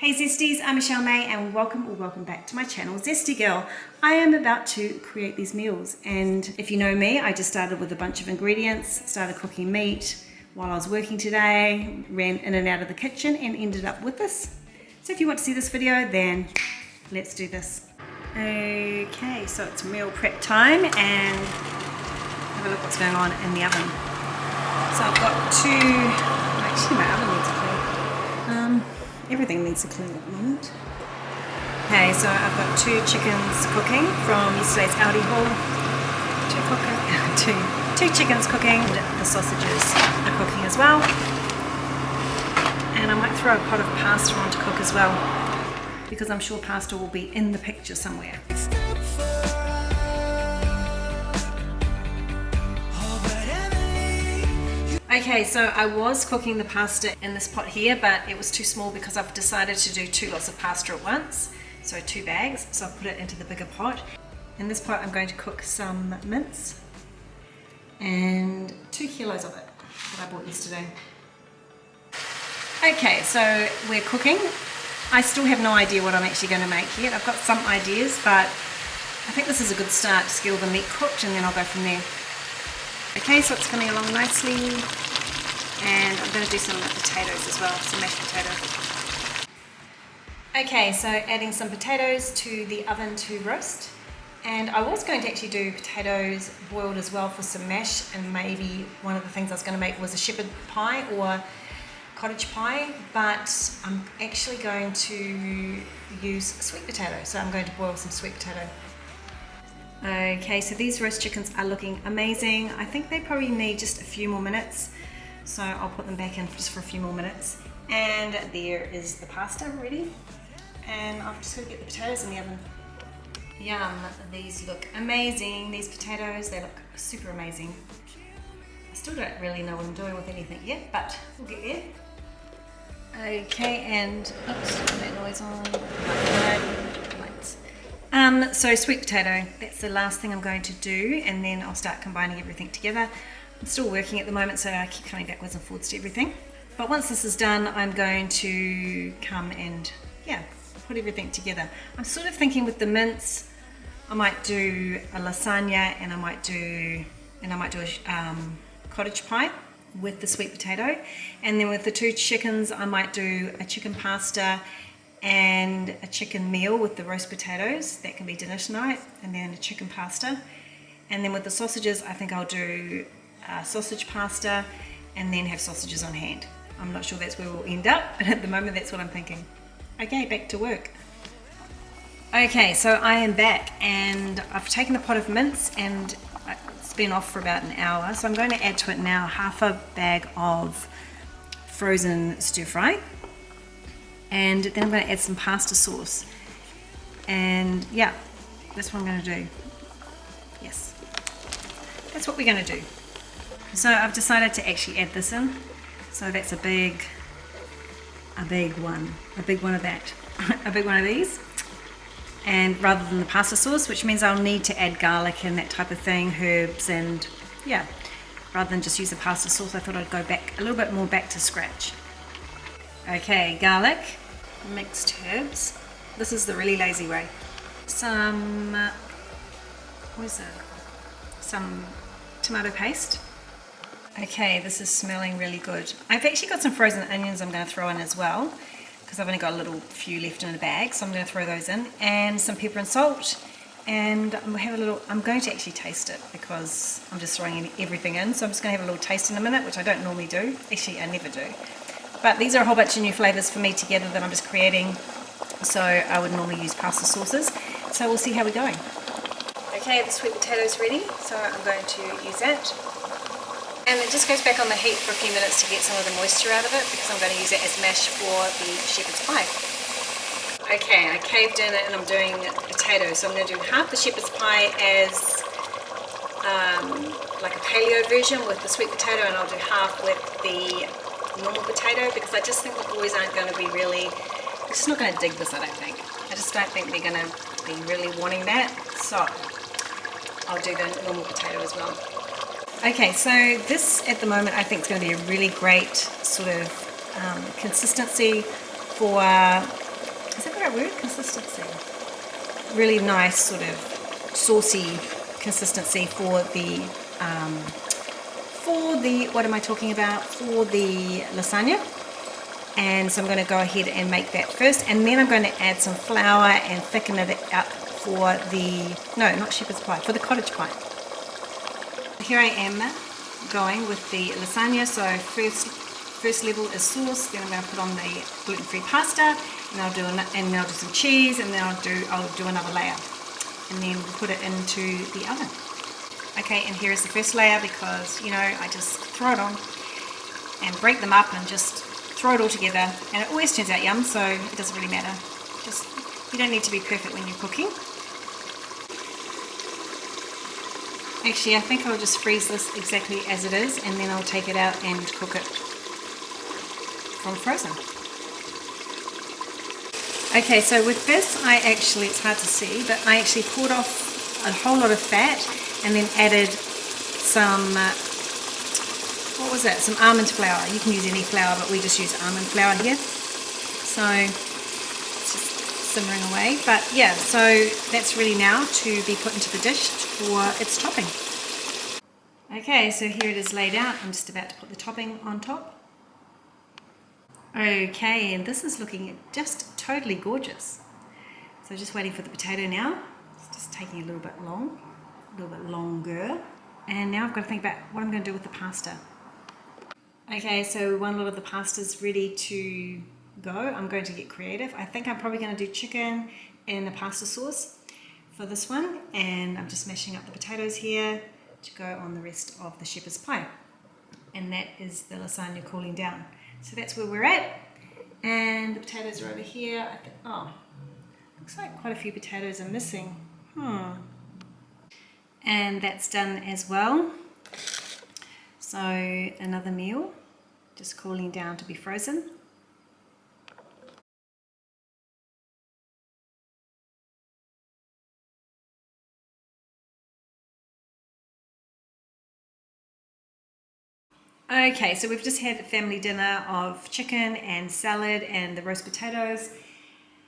Hey Zesties, I'm Michelle May and welcome back to my channel, Zesty Girl. I am about to create these meals, and if you know me, I just started with a bunch of ingredients, started cooking meat while I was working today, ran in and out of the kitchen and ended up with this. So if you want to see this video, then let's do this. Okay, so it's meal prep time and have a look what's going on in the oven. So I've got actually my oven needs a clean. Everything needs a clean at the moment. Okay, so I've got 2 chickens cooking from yesterday's Aldi haul. Two chickens cooking, and the sausages are cooking as well. And I might throw a pot of pasta on to cook as well, because I'm sure pasta will be in the picture somewhere. Okay, so I was cooking the pasta in this pot here, but it was too small because I've decided to do 2 lots of pasta at once, so 2 bags, so I've put it into the bigger pot. In this pot I'm going to cook some mince and 2 kilos of it that I bought yesterday. Okay, so we're cooking. I still have no idea what I'm actually going to make yet. I've got some ideas, but I think this is a good start to get all the meat cooked and then I'll go from there. Okay, so it's coming along nicely, and I'm going to do some potatoes as well, some mashed potato. Okay, so adding some potatoes to the oven to roast, and I was going to actually do potatoes boiled as well for some mash, and maybe one of the things I was going to make was a shepherd pie or cottage pie, but I'm actually going to use sweet potato, so I'm going to boil some sweet potato. Okay, so these roast chickens are looking amazing. I think they probably need just a few more minutes, so I'll put them back in just for a few more minutes. And there is the pasta ready, and I'm just going to get the potatoes in the oven. Yum, these look amazing. These potatoes, they look super amazing. I still don't really know what I'm doing with anything yet, but we'll get there. Okay, and oops, put that noise on. So sweet potato, that's the last thing I'm going to do, and then I'll start combining everything together. I'm still working at the moment, so I keep coming backwards and forwards to everything. But once this is done, I'm going to come and, put everything together. I'm sort of thinking with the mince, I might do a lasagna, and I might do a cottage pie with the sweet potato. And then with the 2 chickens, I might do a chicken pasta and a chicken meal with the roast potatoes. That can be dinner tonight, and then a chicken pasta. And then with the sausages, I think I'll do sausage pasta and then have sausages on hand. I'm not sure that's where we'll end up, but at the moment that's what I'm thinking. Okay, back to work. Okay, so I am back, and I've taken a pot of mince and it's been off for about an hour, so I'm going to add to it now half a bag of frozen stir fry. And then I'm going to add some pasta sauce, and that's what I'm going to do. Yes, that's what we're going to do. So I've decided to actually add this in, so that's a big one of that, a big one of these, and rather than the pasta sauce, which means I'll need to add garlic and that type of thing, herbs, and rather than just use the pasta sauce, I thought I'd go back a little bit more back to scratch. Okay, garlic, mixed herbs. This is the really lazy way. Some tomato paste. Okay, this is smelling really good. I've actually got some frozen onions I'm going to throw in as well, because I've only got a few left in the bag, so I'm going to throw those in, and some pepper and salt. And I'm going to actually taste it, because I'm just throwing everything in, so I'm just going to have a little taste in a minute, which I don't normally do. Actually, I never do. But these are a whole bunch of new flavours for me together that I'm just creating, so I would normally use pasta sauces. So we'll see how we're going. Okay, the sweet potato's ready, so I'm going to use that. And it just goes back on the heat for a few minutes to get some of the moisture out of it, because I'm going to use it as mash for the shepherd's pie. Okay, I caved in and I'm doing potatoes, so I'm going to do half the shepherd's pie as like a paleo version with the sweet potato, and I'll do half with the normal potato, because I just think the boys aren't going to be they're just not going to dig this, I don't think. I just don't think they're going to be really wanting that, so I'll do the normal potato as well. Okay, so this at the moment I think is going to be a really great sort of consistency for is that the right word? Consistency. Really nice sort of saucy consistency for the what am I talking about? For the lasagna. And so I'm going to go ahead and make that first, and then I'm going to add some flour and thicken it up for the, no, not shepherd's pie, for the cottage pie. Here I am going with the lasagna. So first level is sauce, then I'm going to put on the gluten-free pasta, and I'll do some cheese, and then I'll do another layer, and then we'll put it into the oven. Okay, and here is the first layer, because you know I just throw it on and break them up and just throw it all together, and it always turns out yum, so it doesn't really matter. Just, you don't need to be perfect when you're cooking. Actually, I think I'll just freeze this exactly as it is, and then I'll take it out and cook it from frozen. Okay, so with this, it's hard to see, but I actually poured off a whole lot of fat and then added some what was that? Some almond flour. You can use any flour, but we just use almond flour here. So it's just simmering away. But yeah, so that's ready now to be put into the dish for its topping. Okay, so here it is laid out. I'm just about to put the topping on top. Okay, and this is looking just totally gorgeous. So just waiting for the potato now. It's just taking a little bit longer. And now I've got to think about what I'm going to do with the pasta. Okay, so one lot of the pasta is ready to go. I'm going to get creative. I think I'm probably going to do chicken in a pasta sauce for this one, and I'm just mashing up the potatoes here to go on the rest of the shepherd's pie. And that is the lasagna cooling down. So that's where we're at, and the potatoes are over here. Oh, looks like quite a few potatoes are missing. And that's done as well. So another meal, just cooling down to be frozen. Okay, so we've just had a family dinner of chicken and salad and the roast potatoes,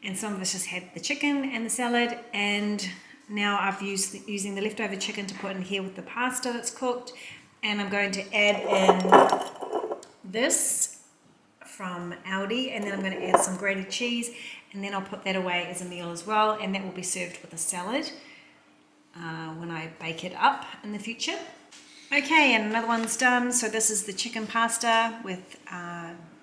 and some of us just had the chicken and the salad, and now I've using the leftover chicken to put in here with the pasta that's cooked. And I'm going to add in this from Aldi, and then I'm going to add some grated cheese, and then I'll put that away as a meal as well, and that will be served with a salad when I bake it up in the future. Okay, and another one's done. So this is the chicken pasta with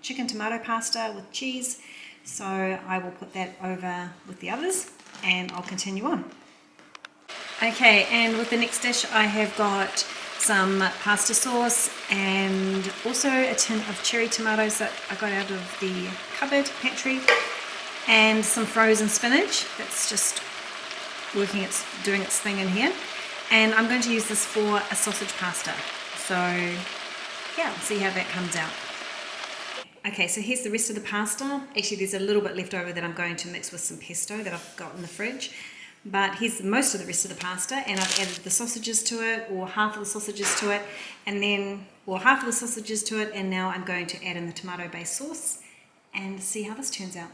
chicken tomato pasta with cheese. So I will put that over with the others, and I'll continue on. Okay, and with the next dish I have got some pasta sauce and also a tin of cherry tomatoes that I got out of the cupboard pantry, and some frozen spinach that's just doing its thing in here. And I'm going to use this for a sausage pasta. So yeah, we'll see how that comes out. Okay, so here's the rest of the pasta. Actually, there's a little bit left over that I'm going to mix with some pesto that I've got in the fridge. But here's most of the rest of the pasta, and I've added the sausages to it, or half of the sausages to it, and now I'm going to add in the tomato-based sauce and see how this turns out.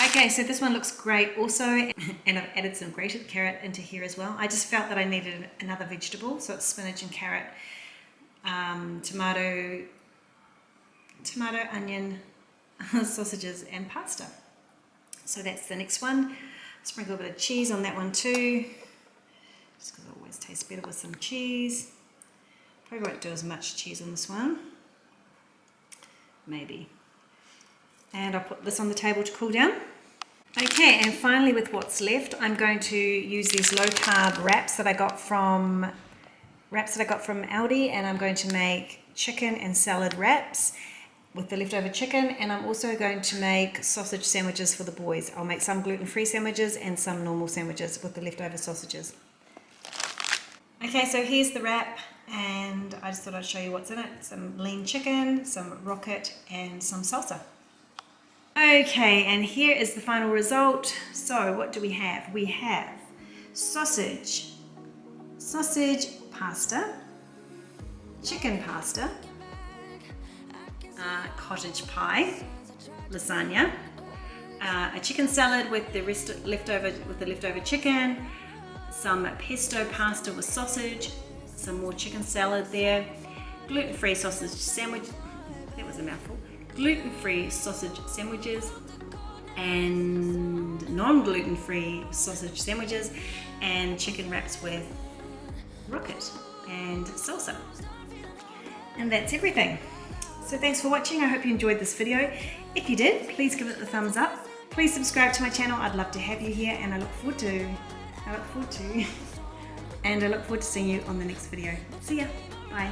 Okay, so this one looks great also, and I've added some grated carrot into here as well. I just felt that I needed another vegetable, so it's spinach and carrot, tomato, onion, sausages, and pasta. So that's the next one. Sprinkle a bit of cheese on that one too, just because it always tastes better with some cheese. Probably won't do as much cheese on this one, maybe. And I'll put this on the table to cool down. Okay, and finally with what's left, I'm going to use these low-carb wraps that I got from Aldi, and I'm going to make chicken and salad wraps with the leftover chicken, and I'm also going to make sausage sandwiches for the boys. I'll make some gluten-free sandwiches and some normal sandwiches with the leftover sausages. Okay, so here's the wrap, and I just thought I'd show you what's in it. Some lean chicken, some rocket, and some salsa. Okay, and here is the final result. So what do we have? We have sausage pasta, chicken pasta, cottage pie, lasagna, a chicken salad with the leftover chicken, some pesto pasta with sausage, some more chicken salad there, gluten-free sausage sandwich, that was a mouthful, gluten-free sausage sandwiches and non-gluten-free sausage sandwiches, and chicken wraps with rocket and salsa. And that's everything. So thanks for watching. I hope you enjoyed this video. If you did, please give it the thumbs up. Please subscribe to my channel. I'd love to have you here, and I look forward to seeing you on the next video. See ya. Bye.